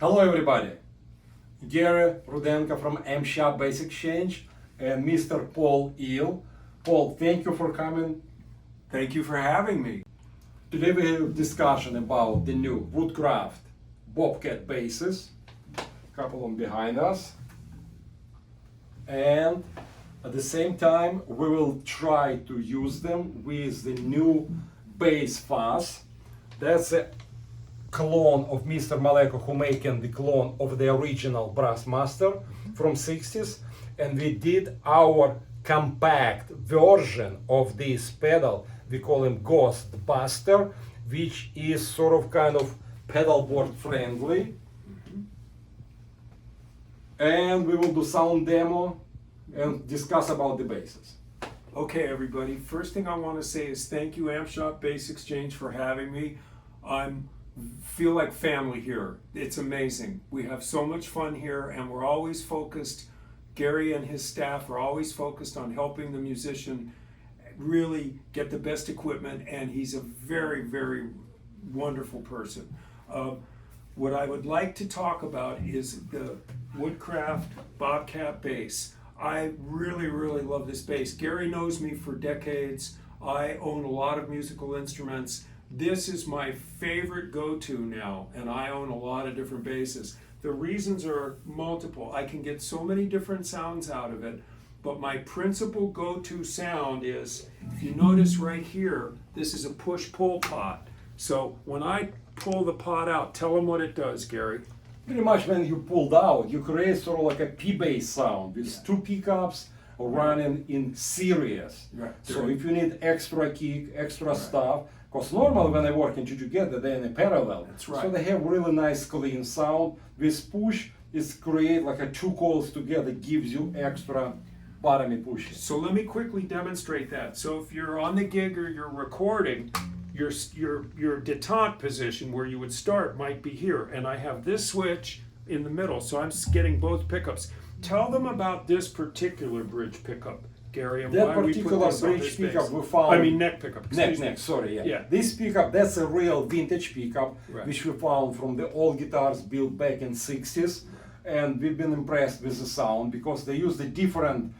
Hello everybody, Gary Rudenko from Hipshot Bass Exchange and Mr. Paul Eel. Paul, thank you for coming. Thank you for having me. Today we have a discussion about the new Woodcraft Bobcat basses, a couple of them behind us. And at the same time we will try to use them with the new bass Fuzz. That's a clone of Mr. Maleko, who making the clone of the original Brassmaster from 60s, and we did our compact version of this pedal. We call him Ghostbuster, which is sort of kind of pedalboard friendly. And we will do sound demo and discuss about the basses. Okay, everybody. First thing I want to say is thank you, Hipshot Bass Exchange, for having me. Feel like family here. It's amazing. We have so much fun here, and we're always focused. Gary and his staff are always focused on helping the musician really get the best equipment, and he's a very, very wonderful person. What I would like to talk about is the Woodcraft Bobcat bass. I really, really love this bass. Gary knows me for decades. I own a lot of musical instruments. This is my favorite go-to now, and I own a lot of different basses. The reasons are multiple. I can get so many different sounds out of it, but my principal go-to sound is, if you notice right here, this is a push-pull pot. So when I pull the pot out, tell them what it does, Gary. Pretty much when you pulled out, you create sort of like a P-bass sound with two pickups running in series. Right. So if you need extra kick, extra stuff, because normally when they work into together, they're in a parallel. That's right. So they have really nice clean sound. With push, it's create like a two coils together, gives you extra bottomy pushing. So let me quickly demonstrate that. So if you're on the gig or you're recording, your detente position where you would start might be here, and I have this switch in the middle, so I'm getting both pickups. Tell them about this particular bridge pickup, Gary, and That why we put particular this on bridge this pickup bass. we found. I mean neck pickup. Excuse me. Neck, sorry, yeah. Yeah. This pickup, that's a real vintage pickup, Right. which we found from the old guitars built back in 60s. And we've been impressed with the sound because they use the different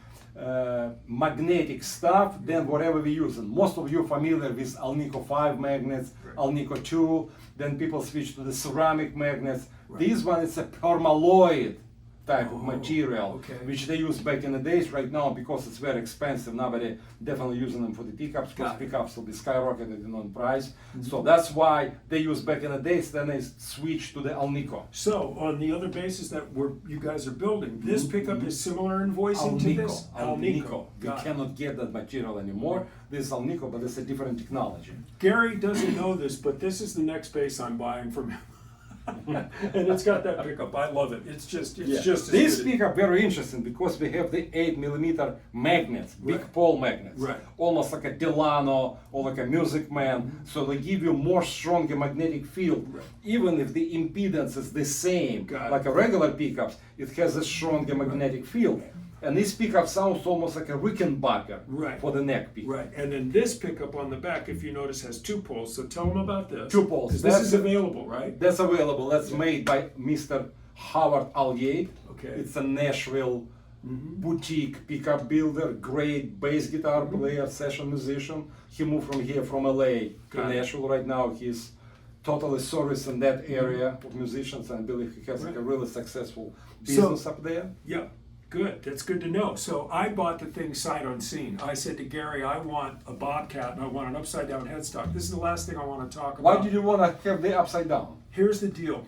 magnetic stuff than whatever we use. And most of you are familiar with Alnico 5 magnets, Right. Alnico 2, then people switch to the ceramic magnets. Right. This one is a permalloy type of material, okay. which they used back in the days. Right now, because it's very expensive, nobody definitely using them for the pickups, because Got it. pickups will be skyrocketed in price. So that's why they used back in the days, then they switched to the Alnico. So on the other basses that you guys are building, this pickup is similar in voicing to this? Alnico. We Got it. cannot get that material anymore. This is Alnico, but it's a different technology. Gary doesn't know this, but this is the next bass I'm buying from him. And it's got that pickup. I love it. It's just as This good. pickup very interesting because we have the 8mm magnets, big Right. pole magnets, Right. almost like a Delano or like a Music Man. So they give you more stronger magnetic field, Right. even if the impedance is the same. Got it. Like a regular pickups, it has a stronger magnetic field. And this pickup sounds almost like a Rickenbacker Right. for the neck pickup. Right, and then this pickup on the back, if you notice, has two poles. So tell them about this. Two poles. 'Cause this That's- is available, right? That's available. That's made by Mr. Howard Allier. Okay. It's a Nashville boutique pickup builder, great bass guitar player, session musician. He moved from here, from LA to Got it. Nashville. Right now he's totally service in that area of musicians, and I believe he has like a really successful business up there. Yeah, good. That's good to know. So I bought the thing sight unseen. I said to Gary, I want a Bobcat and I want an upside down headstock. This is the last thing I want to talk Why about. did you want to have the upside down? Here's the deal.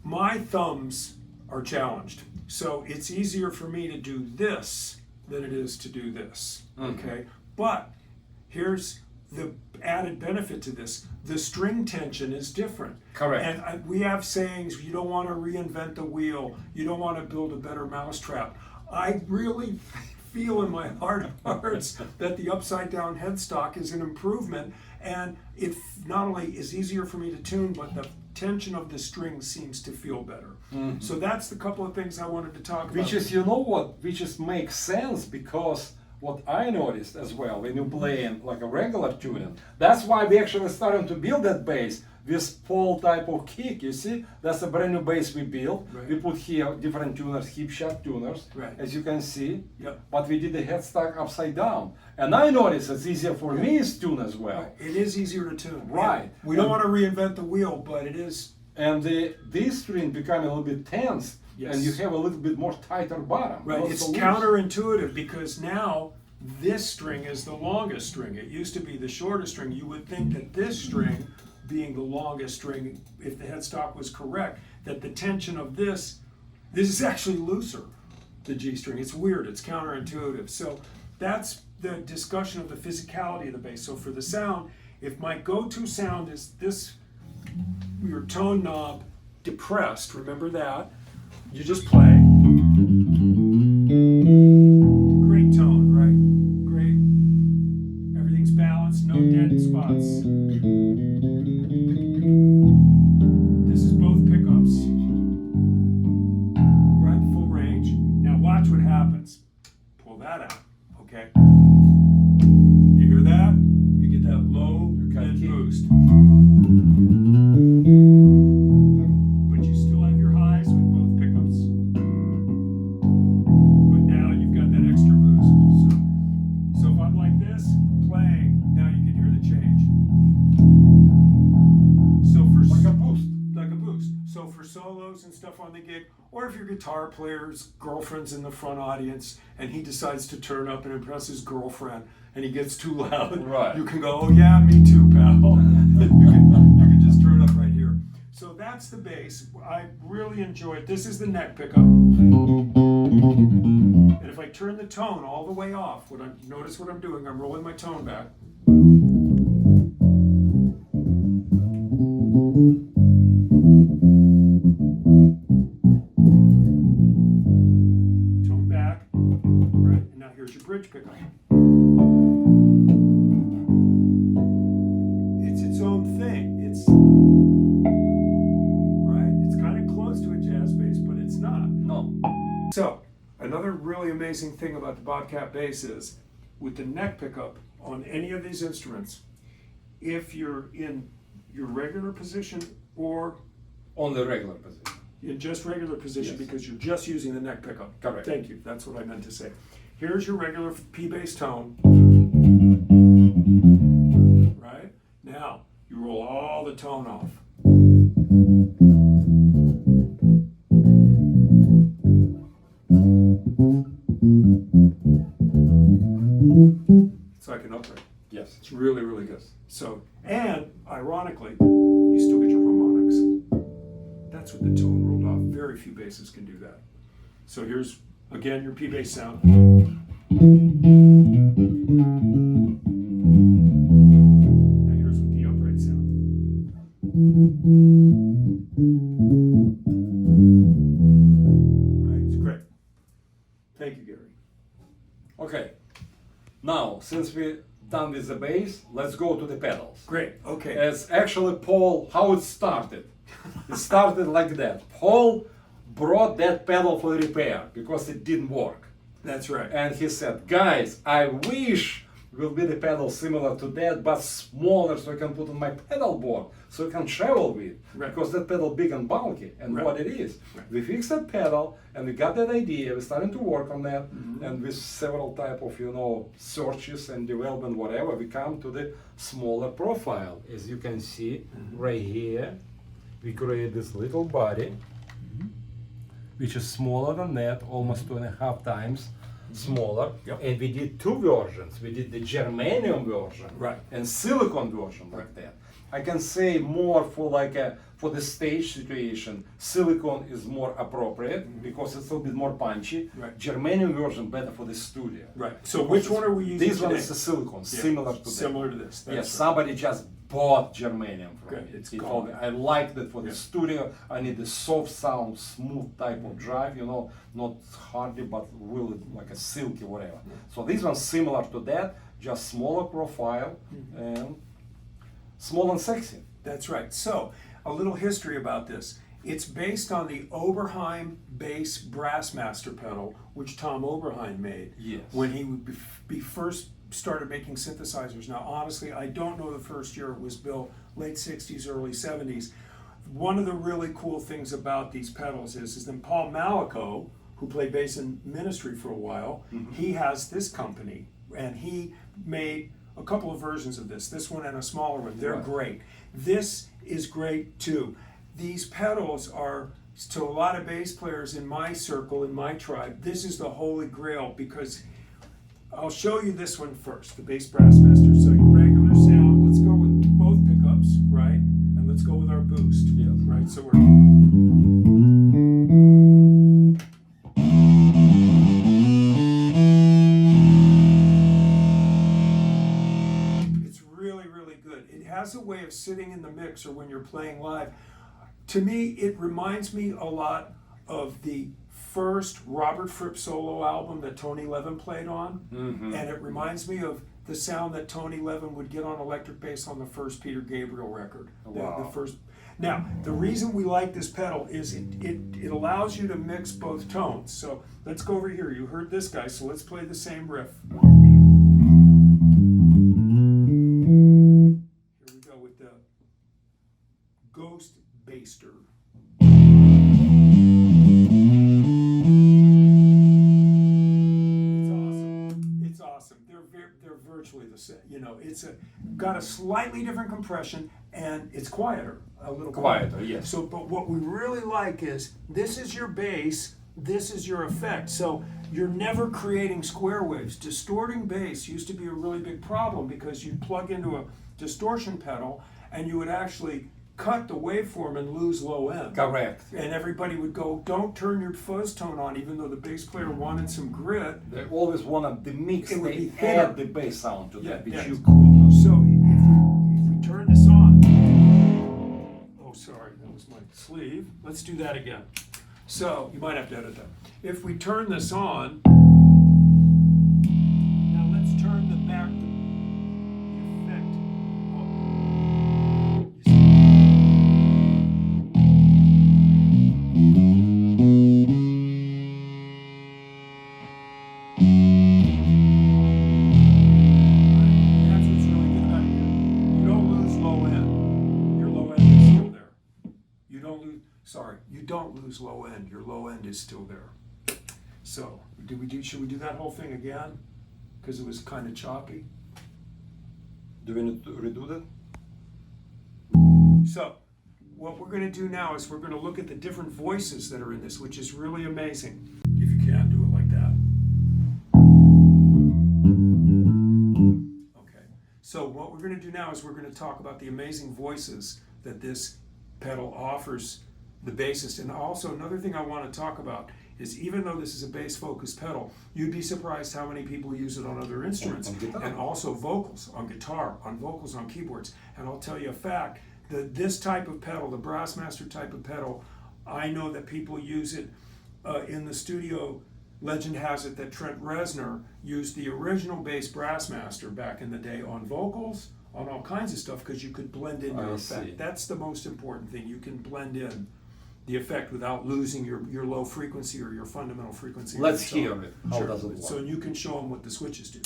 My thumbs are challenged. So it's easier for me to do this than it is to do this. Okay? But here's the added benefit to this. The string tension is different. Correct. And we have sayings, you don't want to reinvent the wheel. You don't want to build a better mousetrap. I really feel in my heart of hearts that the upside down headstock is an improvement, and it not only is easier for me to tune, but the tension of the string seems to feel better. So that's the couple of things I wanted to talk about. Which is, you know what, which is makes sense because what I noticed as well when you play in like a regular tuning, that's why we actually starting to build that bass with Paul type of kick. You see, that's a brand new bass we built. Right. We put here different tuners, Hipshot tuners, Right. as you can see. Yep. But we did the headstock upside down, and I noticed it's easier for me to tune as well. It is easier to tune. Right. Yeah. We don't want to reinvent the wheel, but it is. And this string become a little bit tense, Yes. and you have a little bit more tighter bottom. Right, not it's so loose. counterintuitive because now this string is the longest string. It used to be the shortest string. You would think that this string, being the longest string, if the headstock was correct, that the tension of this is actually looser, the G string. It's weird, it's counterintuitive. So that's the discussion of the physicality of the bass. So for the sound, if my go-to sound is this, your tone knob depressed, remember that, you just play. Great tone, right? Great. Everything's balanced, no dead spots. This is both pickups. Right, full range. Now watch what happens. Pull that out, okay? You hear that? You get that low mid boost. But you still have your highs with both pickups. But now you've got that extra boost. So if I'm like this, playing, now you can hear the change. So for Like a boost. like a boost. So for solos and stuff on the gig, or if your guitar player's girlfriend's in the front audience and he decides to turn up and impress his girlfriend and he gets too loud, Right. you can go, oh yeah, me too, pal. you can just turn up right here. So that's the bass. I really enjoy it. This is the neck pickup. And if I turn the tone all the way off, notice what I'm doing, I'm rolling my tone back. Tone back, right? And now here's your bridge pickup. It's its own thing. It's right. It's kind of close to a jazz bass, but it's not. No. So another really amazing thing about the Bobcat bass is with the neck pickup on any of these instruments, if you're in your regular position or On the regular position. in just regular position Yes. because you're just using the neck pickup. Correct. Thank you. That's what I meant to say. Here's your regular P bass tone. Right? Now, you roll all the tone off. It's like an upright. Yes. It's really, really good. So, and ironically, you still get your harmonics. That's with the tone rolled off. Very few basses can do that. So here's, again, your P bass sound. Now here's with the upright sound. Right, it's great. Thank you, Gary. Okay. Now, since we're done with the bass, let's go to the pedals. Great, okay. It's actually Paul, how it started. It started like that. Paul brought that pedal for repair because it didn't work. That's right. And he said, guys, I wish will be the pedal similar to that, but smaller so I can put on my pedal board so I can travel with. Right. Because that pedal big and bulky, and Right. what it is. Right. We fixed that pedal and we got that idea, we're starting to work on that, and with several type of, searches and development, whatever, we come to the smaller profile. As you can see right here, we create this little body, which is smaller than that, almost 2.5 times smaller. Yep. And we did two versions. We did the germanium version Right. and silicon version like that. I can say more for the stage situation, silicon is more appropriate because it's a little bit more punchy. Right. Germanium version better for the studio. Right. So which one are we using This one today? is the silicon, Yeah, similar to that. Similar to this. That's Yes, right. somebody just bought germanium from Good, me. it's He gone. told me, I liked it for the Yeah. studio. I need the soft sound, smooth type of drive, not hardy, but really like a silky whatever. So this one's similar to that, just smaller profile and small and sexy. That's right. So, a little history about this. It's based on the Oberheim Bass Brassmaster pedal, which Tom Oberheim made Yes. when he would be first started making synthesizers. Now, honestly, I don't know the first year it was built, late 60s, early 70s. One of the really cool things about these pedals is then Paul Mallico, who played bass in Ministry for a while, he has this company, and he made a couple of versions of this one and a smaller one. They're great. This is great too. These pedals are, to a lot of bass players in my circle, in my tribe, this is the holy grail, because I'll show you this one first, the Bass Brassmaster. So your regular sound, let's go with both pickups, right? And let's go with our boost, right? So we're... It's really, really good. It has a way of sitting in the mix or when you're playing live. To me, it reminds me a lot of the first Robert Fripp solo album that Tony Levin played on, and it reminds me of the sound that Tony Levin would get on electric bass on the first Peter Gabriel record. Wow. The first. Now, the reason we like this pedal is it allows you to mix both tones. So let's go over here. You heard this guy, so let's play the same riff. Here we go with the Ghost Basster. It's awesome. They're virtually the same. You know, it's got a slightly different compression, and it's quieter, a little Quieter, yes. So, but what we really like is this is your bass, this is your effect. So you're never creating square waves. Distorting bass used to be a really big problem because you'd plug into a distortion pedal and you would actually cut the waveform and lose low end. Correct. And everybody would go, don't turn your fuzz tone on, even though the bass player wanted some grit. They always wanted the mix, It would they be thinner. add the bass sound to that, which Yeah. you couldn't. So if we turn this on, oh sorry, that was my sleeve. Let's do that again. So you might have to edit that. If we turn this on, now let's turn the effect on. You see? That's what's really good about it. You don't lose low end. Your low end is still there. You don't lose low end. Your low end is still there. So, should we do that whole thing again? Because it was kind of choppy. Do we need to redo that? So, what we're going to do now is we're going to look at the different voices that are in this, which is really amazing. If you can, do it like that. Okay. So what we're going to do now is we're going to talk about the amazing voices that this pedal offers the bassist. And also another thing I want to talk about is, even though this is a bass-focused pedal, you'd be surprised how many people use it on other instruments, On guitar. and also vocals, on guitar, on vocals, on keyboards. And I'll tell you a fact, this type of pedal, the Brassmaster type of pedal, I know that people use it in the studio. Legend has it that Trent Reznor used the original Bass Brassmaster back in the day on vocals, on all kinds of stuff, because you could blend in your effect. see. That's the most important thing. You can blend in the effect without losing your low frequency or your fundamental frequency. Let's So- hear it. How Sure. does it work? So you can show them what the switches do.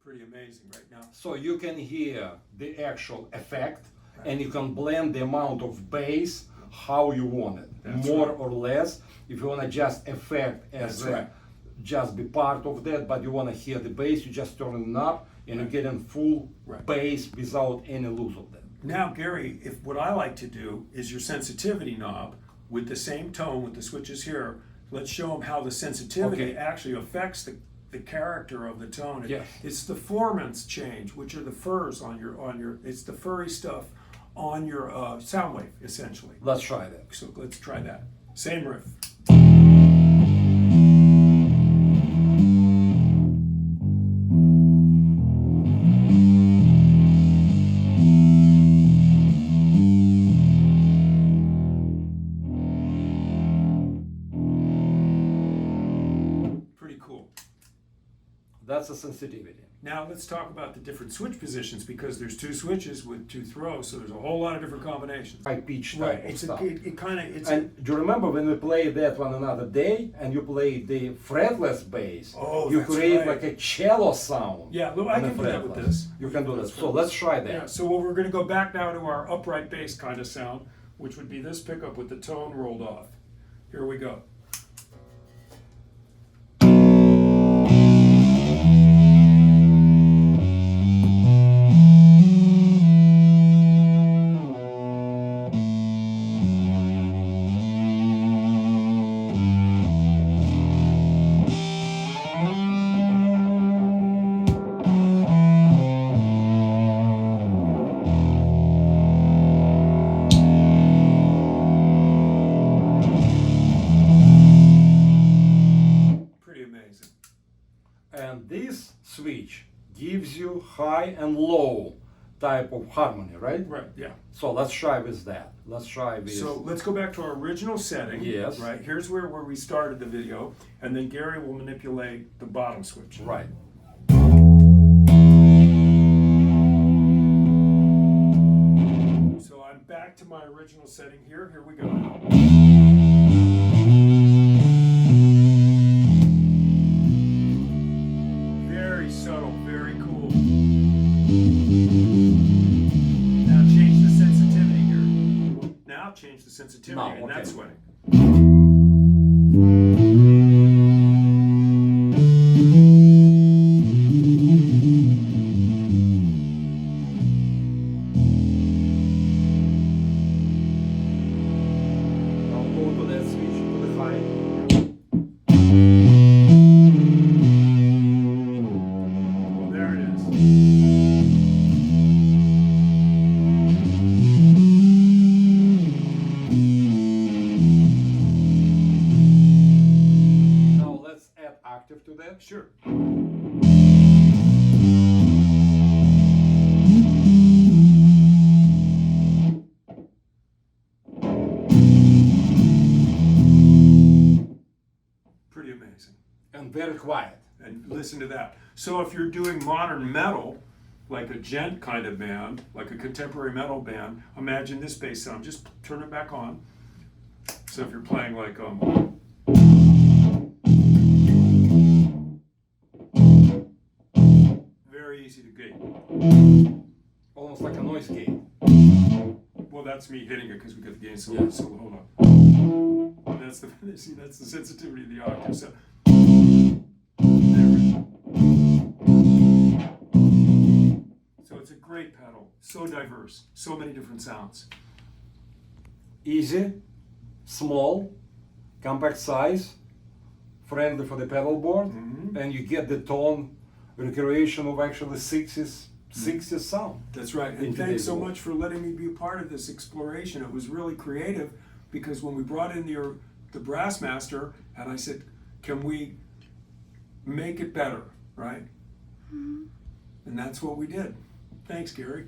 Pretty amazing right now. So you can hear the actual effect, and you can blend the amount of bass how you want it, That's more right. or less. If you want to just effect as That's right. just be part of that, but you want to hear the bass, you just turn it up, and Right. you're getting full Right. bass without any lose of that. Now, Gary, if what I like to do is your sensitivity knob with the same tone with the switches here. Let's show them how the sensitivity Okay. actually affects the character of the tone. Yes. It's the formants change, which are the furs on your. It's the furry stuff on your sound wave, essentially. Let's try that. So let's try that. Same riff. that's a sensitivity. Now let's talk about the different switch positions, because there's two switches with two throws, so there's a whole lot of different combinations. High pitch Right. type of It's stuff. it kind of it's. And do you remember when we played that one another day and you played the fretless bass? Oh, you that's create right. like a cello sound. Yeah, look, I on the can do that with fretless. this. You can do that. That's So right. let's try that. Yeah, so we're going to go back now to our upright bass kind of sound, which would be this pickup with the tone rolled off. Here we go. Pretty amazing. And this switch gives you high and low type of harmony, right? Right, yeah. So let's try with that. Let's try with. So let's go back to our original setting. Yes. Right, here's where we started the video, and then Gary will manipulate the bottom switch. Right. So I'm back to my original setting here. Here we go. Very subtle, very cool. Now change the sensitivity here. Now change the sensitivity Now, in okay. that swing. Now go to that switch to the high. Well, there it is. Now let's add octave to that. Sure. Pretty amazing. And very quiet. And listen to that. So if you're doing modern metal, like a gent kind of band, like a contemporary metal band, imagine this bass sound. Just turn it back on. So if you're playing like very easy to gate. Almost like a noise gate. Well, that's me hitting it because we got the gain so Yeah. so hold on. That's the see, that's the sensitivity of the octave. So there we go. So it's a great pedal, so diverse, so many different sounds. Easy, small, compact size, friendly for the pedal board, and you get the tone recreation of actually 60s sound. That's right. And Into thanks this so world. much for letting me be a part of this exploration. It was really creative because when we brought in the Brassmaster, and I said, can we make it better, right? And that's what we did. Thanks, Gary.